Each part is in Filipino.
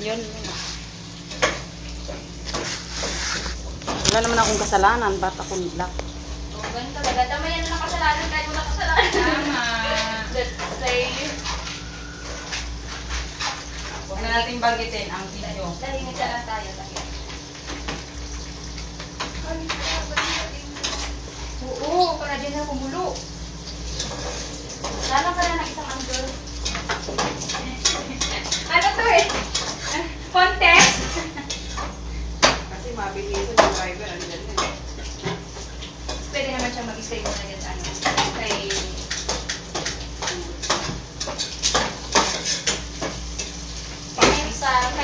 Yun. Wala naman akong kasalanan. Ba't ako nilak? Oh, ganun talaga. Tama yan na kasalanan kahit wala kasalanan. Tama. Let's say... Huwag na natin bagitin ang video. Tahimik ka lang tayo. Oo, para din na kumulo. Lalang ka na ng isang angle. Ano to eh? Contest? Kasi mabilisan yung driver. Ano yan eh. Pwede naman siya mag-stay muna dyan sa ano. Kay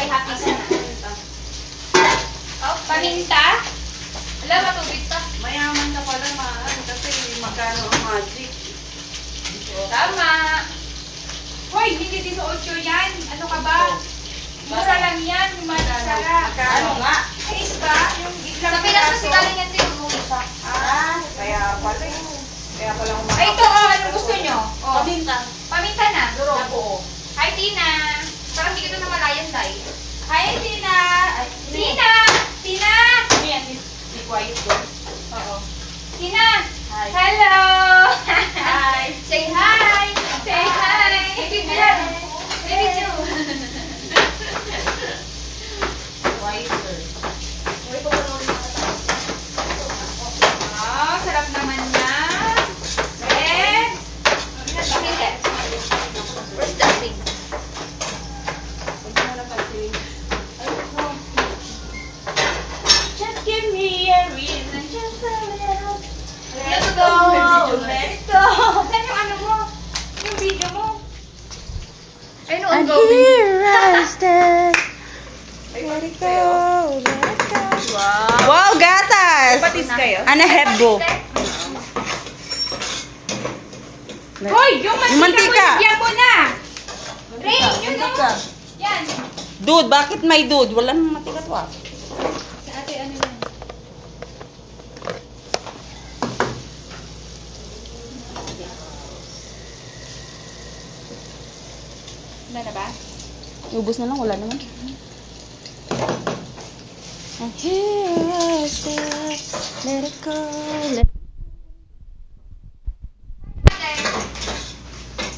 Happy sa oh, paminta? Alam, matubig pa. Mayaman ka pala, kasi magkano ang magic. Tama. Hoy, hindi 18 yan. Ano ka ba? Mura lang yan. Masarap. Ano nga? Ayos ba? Yung isang sa Pinas kasi galing yan ito yung isa. Kaya pala eh. Kaya pala ako Ay, ito, oh, anong gusto nyo? Oh. Paminta. Paminta na. Duro. Hi, Tina. Parang hindi kita namalayan, Day. Hi, Tina. Tina! Tina! Ano yan? Be quiet girl. Oo. Tina! Hi. Hello! Hi. Say hi! Say hi! Baby Jill! Baby Jill! Quiet girl. Oh, sarap naman na. Red! Where's that thing? Just give me a reason, just a little. Let's go! Let's go! Saan yung ano mo? Yung video mo? Ayun, And ongoing. here I stand. Let it Go, let it go. Wow. Wow, gatas! Patis kayo? Ano hebgo? Hoy! Yung Yung mantika mantika. mo, ibigyan mo na! Rain, yun o! Mantika. Yan! Dude, bakit may dude? Wala namang matikat wa. Sa ate, ano yan? Wala na ba? Ubus na lang, wala naman. And here I stand. Let it go, let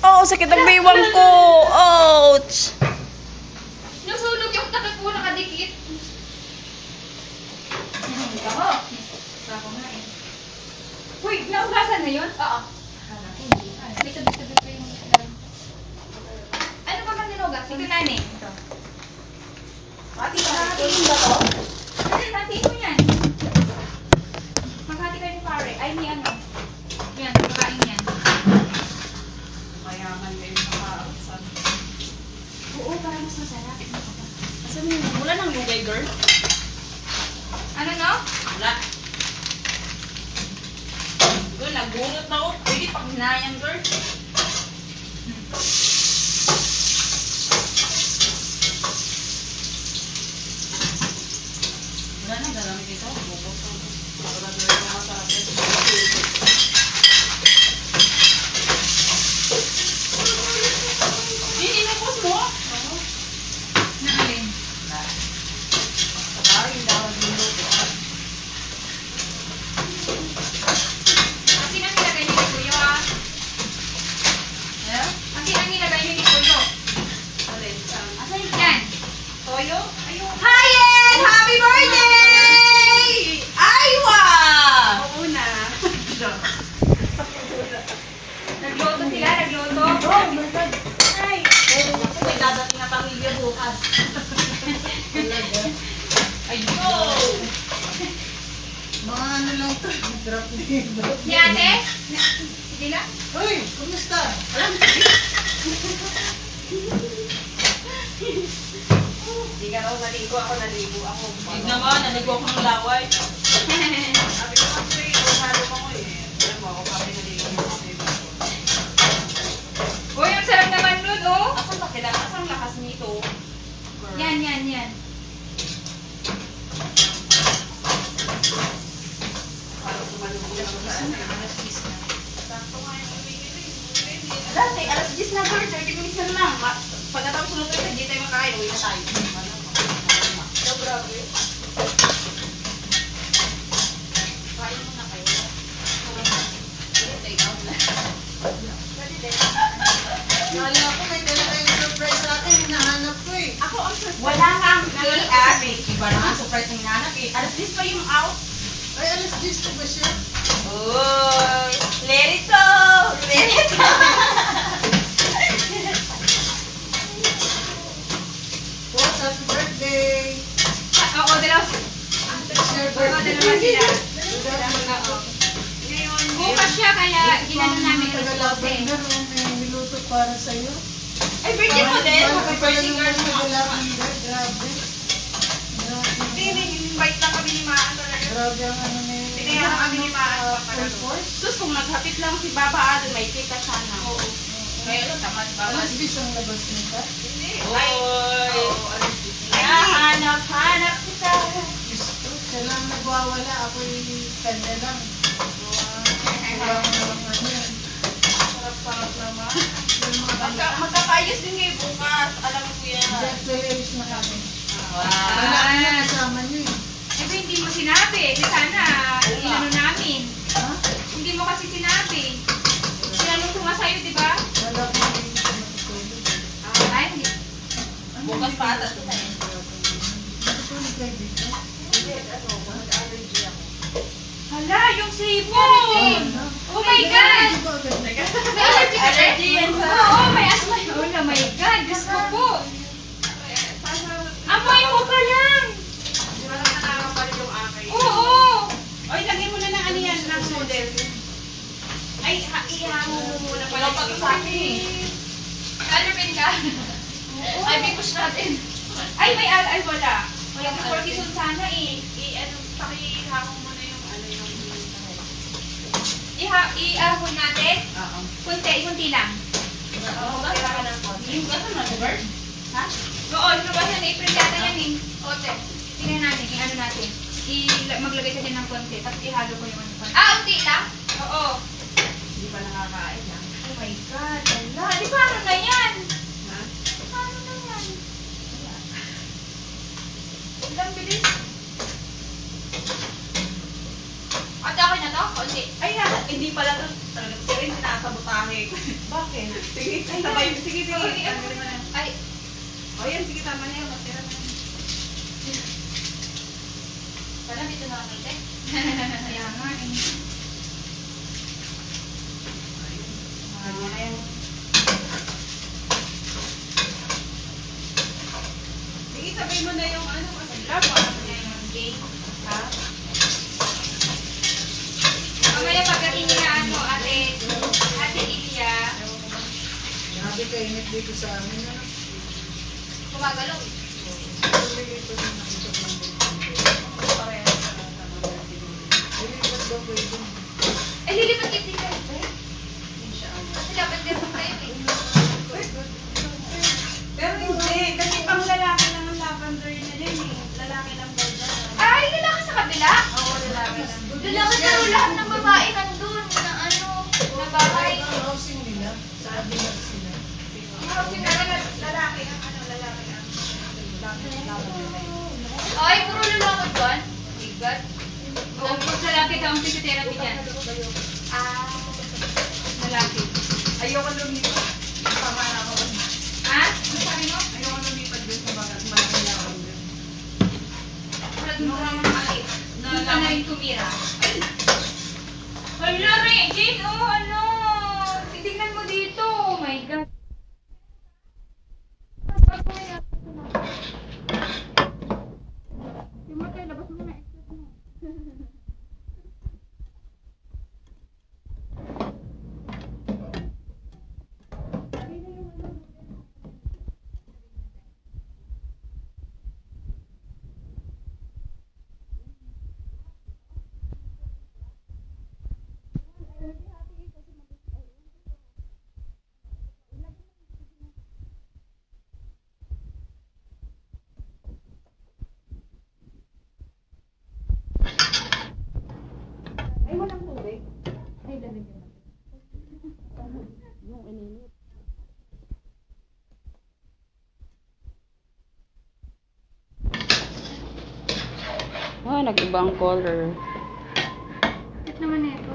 Oh, sakit ang baywang ko. Ouch. Nasunog yung takip ko nakadikit. Hindi ka mo. Bako nga eh. Uy, naugasan na yun? Oo. May tabi-tabi pa yung ano pa bang ninugas? Ito nani. Ito. Pati ba natin ba to? Hati mo yan. Maghati kayo ni pare. Ay, ni ano. Yan, pagkain yan. Mayaman kayo sa kaarapsan. Oo, para mas masarap. Asan mo? Wala nang lugay, girl. Ano no? Wala. Girl, nagbunot na ako. Pwede pag hinayang, girl. Wala na, gagamit ito. Bukot ko. Wala na rin yung masarap ito. Hindi, inupos mo. Naalin. Ay, hindi ako nagluto. Asin ang nilagay niyo ni Kuya ah. Yeah? Asin ang nilagay niyo ni Kuya. Alin? Asan yan? Toyo? Ayun. Hi, Ed! Happy birthday! Ay, wow! Oo na. Nagluto sila, nagluto. Oh my God. Ay! May dadating na pamilya bukas. Ayun! Mga ano lang to. Drop dito. Si ate? Sige lang. Uy! Kumusta? Alam Hindi ka raw naligo. Ako naligo. Ako. Hindi naman. Naligo ako ng laway. Sabi ko kasi, halo ko eh. Alam mo, ako kami naligo. Uy, ang sarap naman nun, oh. Asan ba kailangan? Asan lakas nito? Yan, yan, yan. Parang tumalubog na sa ano. Sakto nga yung Alas 10 na girl. 30 minutes na lang. Pagkatapos sunod tayo, hindi tayo makain. Uwi na tayo. Kala ko may dala tayong surprise sa akin, hinahanap ko eh. Ako ang surprise. Wala nga ang KF. Iba naman surprise ang hinahanap eh. Alas 10 pa yung out. Ay, alas 10 ko ba siya? Uy! Let it go! Let it go! Boss, happy birthday! Oo, dalawa. Share Oo, dalawa sila. Oo. Ngayon, Bukas siya, kaya ginano namin yung Tagalaban lote. na rin, may niluto para sa'yo. Ay, birthday mo din. Happy Happy birthday, girl. Tagalaban na, grabe. Hindi, invite lang kami ni Maan talaga. Grabe ang ano ni... Pinayaran kami ni Maan pa full force. Sus, kung naghapit lang si Baba Adon, may kita sana. Oo. Kaya ito, tamad Baba. Alas 10 ang labas nito. Hindi. Oy! Hanap kita. Diyos ko, siya lang nagwawala. Ako'y kanya lang. Kaya ko naman ano yan. Sarap-sarap naman. Yung mga kanya. Magkakaayos din kayo bukas. Alam ko yan. Jet Players na kami. Wow. Wala na kasama niyo eh. Eh, ba, hindi mo sinabi. Di sana, inano namin. Ha? Hindi mo kasi sinabi. Sinanong ko nga sa'yo, di ba? Wala ko hindi ko matutulog. Ay, hindi. Bukas pa ata ito tayo. Matutulog kayo dito? Hindi, mag-allergy ako. Hala, yung sipon! Oh my God! May allergy ka Allergy yan sa... Oo, may asma. Oh my God, Diyos ko po. Amoy mo pa lang. Di ba nakakaraang pa rin yung akin? Oo. Oy, lagyan mo na ng ano yan, ng model. Ay, ihango mo muna pala. Wala pa to sa akin eh. Allergen ka? Ay, may push natin. Ay, may ay, wala. Wala may cortisone sana eh. Ano, pakihango mo na yung ano yung... Iahon natin. Oo. Kunti lang. Oo, kailangan ng konti. Yung gano'n na, Robert? Ha? Oo, lumabas yan. April yata yan eh. Ote. Tingnan natin, i-ano natin. Maglagay ka dyan ng konti, tapos ihalo ko yung ano konti. Unti lang? Oo. Hindi pa nakakain lang. Oh my God, wala. Di paano na yan? Ha? Paano na yan? Ang bilis. Ate, ako na to? Konti. Ay, hindi pala to. Talaga, si Rin sinasabotahe. Bakit? Sige, sabay. Sige, sige. Ay, O yan, sige, tama na yun. Matira na yun. pala dito na kami, te. Kaya nga eh. Ano na yan? Sige, sabay mo na yung ano. Labo, ano na yung cake. Ha? Mamaya pagdating niya ano, ate Ilia, Grabe kainit dito sa amin. Ano? gumagalaw. Tuloy ito rin nakita ko ng Lilipat daw kayo dun. Eh, lilipat kayo din kayo, te. Kasi dapat ganun kayo eh. Pero hindi, kasi pang lalaki lang ang lavender na din eh. Lalaki lang daw dyan. Ay, lalaki sa kabila? Oo, lalaki lang. Lalaki pero lahat ng babae nandun na ano, na bahay. Ang housing nila, sabi lang sila. Kasi Lalaki ang ano, lalaki ang lavender na yun. ay, puro lalaki doon. Oh my God. Oo, pag lalaki daw ang physiotherapy dyan. Ah, lalaki. Ayoko lumipat. Tama na ako. Ha? Ano sabi mo? Ayoko lumipat dun sa mga malaking lavender. Wala doon ka naman nakakit. Doon ka na rin tumira. Hala, Jane, oh, ano? Titignan mo dito. Oh my God. Timothy, labas mo na extra mo. Ay, walang tubig. Ay, lalagyan natin. Ah, nag-ibang color. Bakit naman ito?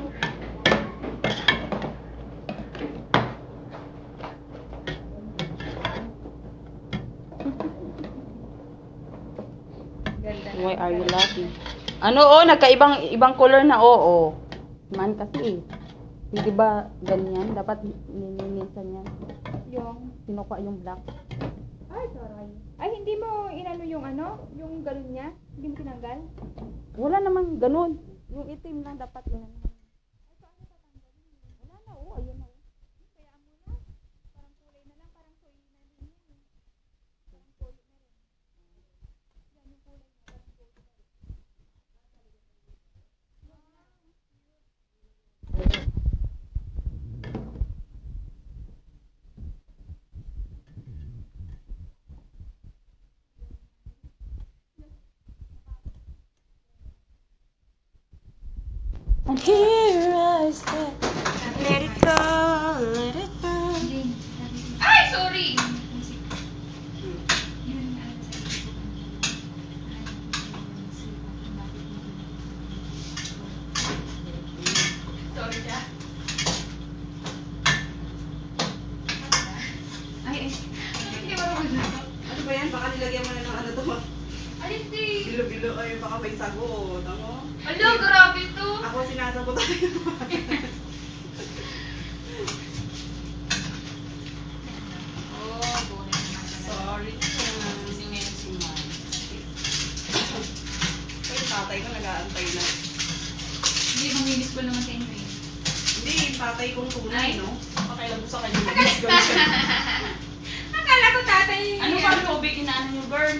Why are you laughing? Ano, oh, ibang color na, oo. Man kasi eh. Hindi ba ganyan? Dapat nilinisan yan. Yung, Sinuka yung black. ay, sorry. Ay, hindi mo inano yung ano? Yung galon niya? Hindi mo tinanggal? Wala namang ganun. Yung itim lang dapat inano. Wala na, oh, ayun na. Kaya mo na. Parang kulay na lang. Parang soy na din yun. Parang soy na rin. Yan yung kulay na. Parang soy na rin. And here I stand. Let it go, let it go. Ay, sorry! Sorry ka. Ay, hindi marunong na. Ano ba yan? Baka nilagyan mo na ng ano to. Alin di? Bilo-bilo. Ay, baka may sagot. Ano? Alo, grabe to. Ako sinasagot tayo. Oh, bonus naman. Sorry. Kasi ngayon si Mom. Ay, yung tatay ko nag-aantay na. Hindi, mamimiss ko naman sa inyo eh. Hindi, yung tatay kong tunay, Ay. no? Pakailan mo sa kanya. Miss ko siya. Akala ko tatay. Ano ba ang tubig inaano nyo, Bern?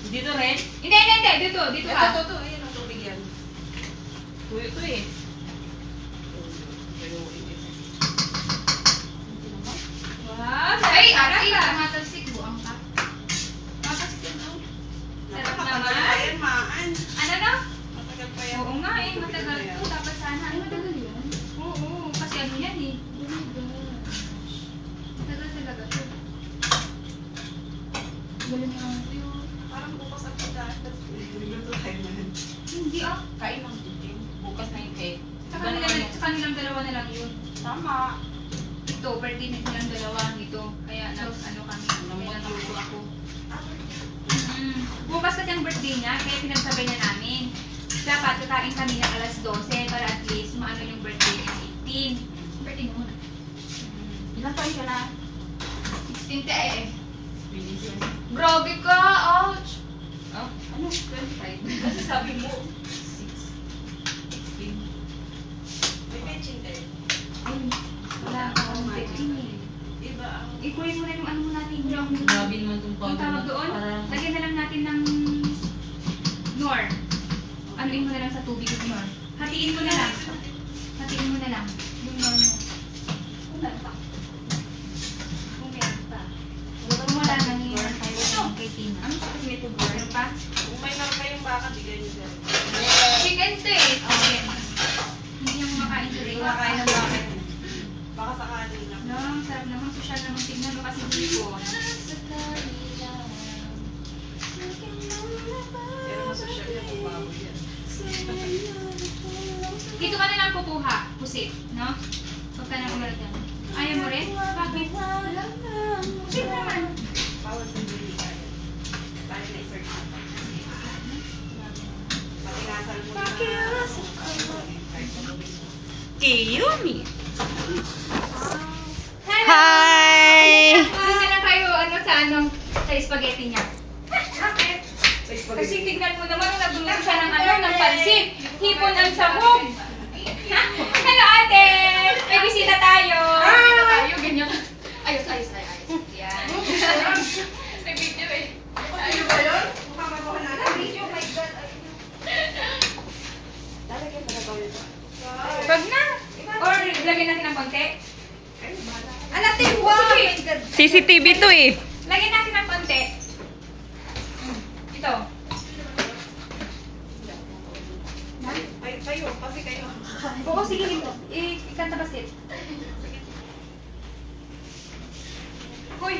Dito rin? Hindi. Dito ka. Ito. Ayan ang tubig yan. Tuyo to eh. Wow, ay, aray ka. Matalsik, buang ka. Matalsik daw. Sarap Matagal pa naman. yan, Maan. Ano na? Matagal pa yan. Oo nga eh, matagal to. Dapat sana. Ay, matagal yun? Oo, kasi ano yan eh. Oh my gosh. Matagal talaga to. Galing naman to yun. Parang bukas ang pagkakas. Nagluto tayo na. Hindi ah. Kain ng chicken. Bukas na yung cake. Sa kanilang dalawa na lang yun. Tama. Ito, birthday na silang dalawa nito. Kaya ano kami, may natulog ako. Bukas kasi ang birthday niya, kaya pinagsabay na namin. Dapat kakain kami ng alas 12 para at least maano yung birthday niya, 18. Birthday mo muna. Ilan tayo ka na? 16 ka eh. Finish yan. Grabe ka! Ouch! Oh, ano? 25. Kasi sabi mo, 16. May benching tayo. Ay, wala akong birthday eh. Iba ang... Ikuhin mo na yung ano mo natin, yung Grabe naman itong yung tawag doon. Lagyan na lang natin ng nor. Anuin mo na lang sa tubig yung nor. Hatiin mo na lang. Hatiin mo na lang. Yung nor mo. Kung meron pa. Kung meron pa. Kung wala, nangyayari tayo kay Tina. Ano sa kasi nito, Meron pa? Kung may naman kayong baka, bigay niyo dyan. Chicken to eh. Okay. Hindi niya kumakain to rin. Kumakain ng baka. Baka sakali lang. No, sarap naman. Social naman. Tignan mo kasi dito. Pero masosyal yan kung baboy yan. Dito ka na lang kukuha. Pusit. No? Huwag ka na umalat yan. Ayaw mo rin? Bakit? Pusit naman. Bawal sa hindi kaya. Tayo na i-search natin. Patinasal mo na. Kiyumi. Hello! Hi! Doon na lang kayo sa sa spaghetti niya. Bakit? Sa spaghetti. Kasi tignan mo naman, nagluto siya ng pansit. Hipon ang sahog. Hello, ate! May bisita tayo. Bisita tayo, ganyan. Ayos. Yan. May video eh. Ano ba yun? Makakakuha natin. Video, my God. Lalagyan pa na tayo ito. Wag na. Or lagyan natin ng konti. Ay, bahala. Anatin, wow! My God. CCTV to eh. Lagyan natin ng konti. Ito. Ay, kayo. Kasi kayo. Oo, sige. Ikanta basit. Hoy!